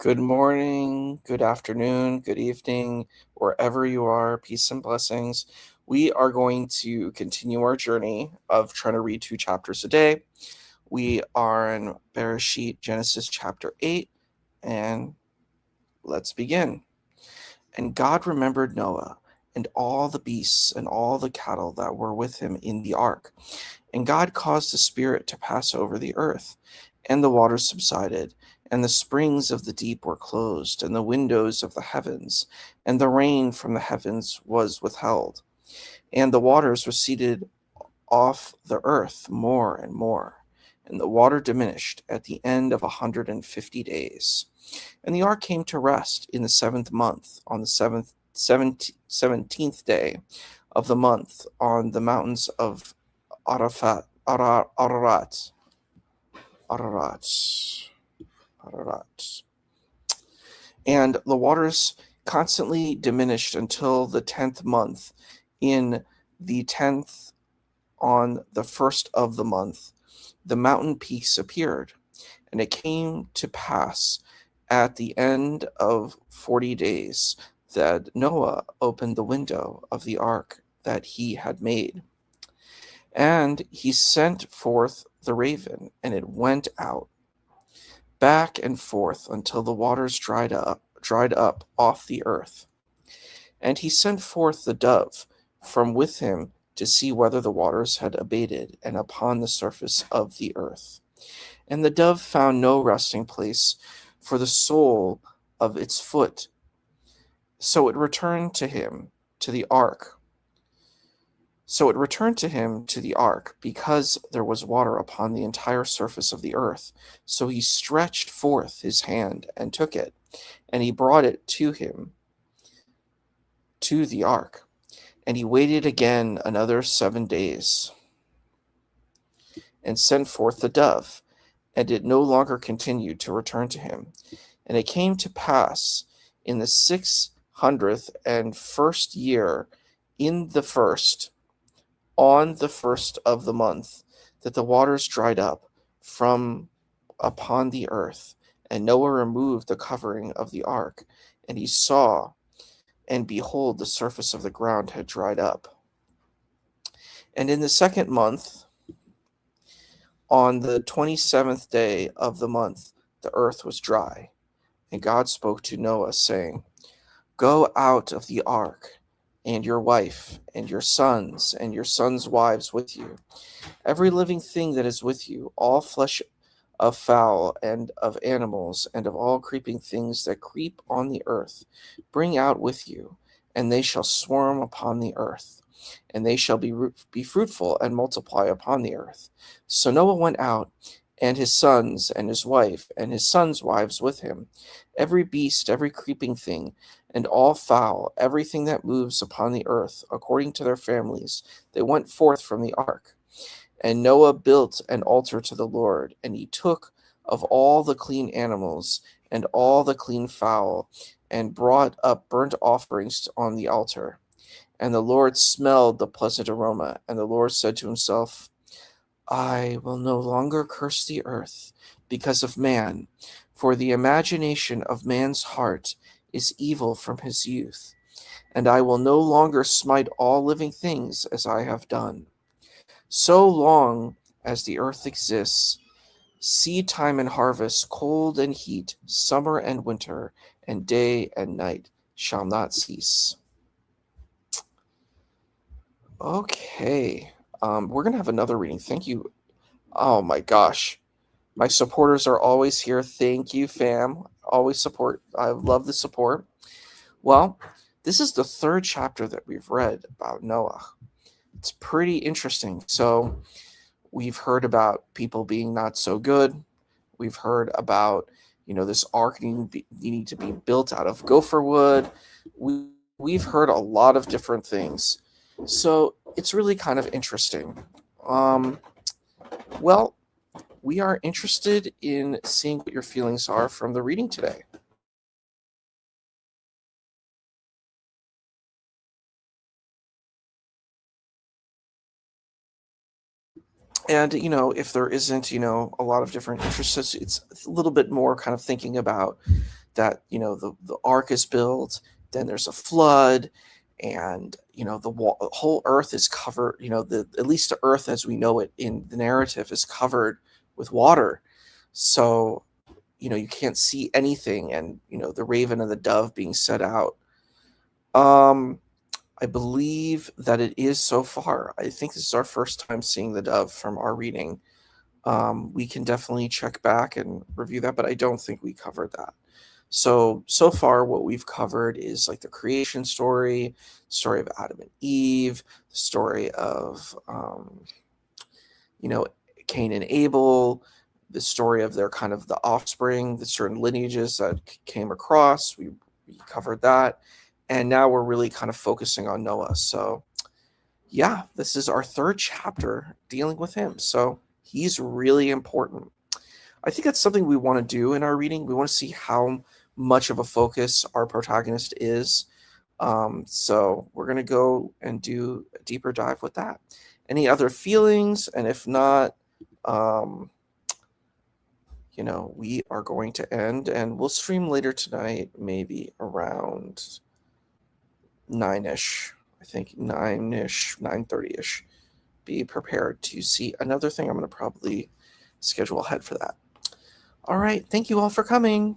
Good morning, good afternoon, good evening, wherever you are. Peace and blessings. We are going to continue our journey of trying to read 2 chapters a day. We are in Bereshit, Genesis chapter 8, and let's begin. And God remembered Noah and all the beasts and all the cattle that were with him in the ark. And God caused the Spirit to pass over the earth, and the waters subsided, and the springs of the deep were closed, and the windows of the heavens, and the rain from the heavens was withheld. And the waters receded off the earth more and more, and the water diminished at the end of 150 days. And the ark came to rest in the 7th month, on the 17th day of the month, on the mountains of Ararat. And the waters constantly diminished until the 10th month. In the 10th, on the first of the month, the mountain peaks appeared. And it came to pass at the end of 40 days that Noah opened the window of the ark that he had made. And he sent forth the raven, and it went out back and forth until the waters dried up off the earth. And he sent forth the dove from with him to see whether the waters had abated and upon the surface of the earth. And the dove found no resting place for the sole of its foot. So it returned to him to the ark. Because there was water upon the entire surface of the earth. So he stretched forth his hand and took it, and he brought it to him to the ark. And he waited again another 7 days, and sent forth the dove, and it no longer continued to return to him. And it came to pass in the 601st year, on the first of the month, that the waters dried up from upon the earth. And Noah removed the covering of the ark, and he saw, and behold, the surface of the ground had dried up. And in the 2nd month, on the 27th day of the month, the earth was dry. And God spoke to Noah, saying, Go out of the ark, and your wife, and your sons, and your sons' wives with you, every living thing that is with you, all flesh of fowl, and of animals, and of all creeping things that creep on the earth, bring out with you, and they shall swarm upon the earth, and they shall be fruitful and multiply upon the earth. So Noah went out, and his sons, and his wife, and his sons' wives with him, every beast, every creeping thing, and all fowl, everything that moves upon the earth, according to their families, they went forth from the ark. And Noah built an altar to the Lord, and he took of all the clean animals and all the clean fowl, and brought up burnt offerings on the altar. And the Lord smelled the pleasant aroma, and the Lord said to himself, I will no longer curse the earth because of man, for the imagination of man's heart is evil from his youth, and I will no longer smite all living things as I have done. So long as the earth exists, seed time and harvest, cold and heat, summer and winter, and day and night shall not cease. Okay, we're going to have another reading. Thank you. Oh my gosh. My supporters are always here. Thank you, fam. Always support. I love the support. Well, this is the 3rd chapter that we've read about Noah. It's pretty interesting. So we've heard about people being not so good. We've heard about, this ark needing to be built out of gopher wood. We've heard a lot of different things. So it's really kind of interesting. Well, we are interested in seeing what your feelings are from the reading today. And, if there isn't, a lot of different interests, it's a little bit more kind of thinking about that, the ark is built, then there's a flood, and the whole earth is covered. At least the earth as we know it in the narrative is covered with water. So you can't see anything, and the raven and the dove being set out. I believe that it is so far. I think this is our first time seeing the dove from our reading. We can definitely check back and review that, but I don't think we covered that. So far, what we've covered is like the creation story of Adam and Eve, the story of, you know, Cain and Abel, the story of their kind of the offspring, the certain lineages that came across. We covered that. And now we're really kind of focusing on Noah. So, yeah, this is our third chapter dealing with him. So he's really important. I think that's something we want to do in our reading. We want to see how much of a focus our protagonist is. So we're going to go and do a deeper dive with that. Any other feelings? And if not, we are going to end, and we'll stream later tonight, maybe around 9-ish. I think 9-ish, 9:30-ish. Be prepared to see another thing. I'm going to probably schedule ahead for that. All right. Thank you all for coming.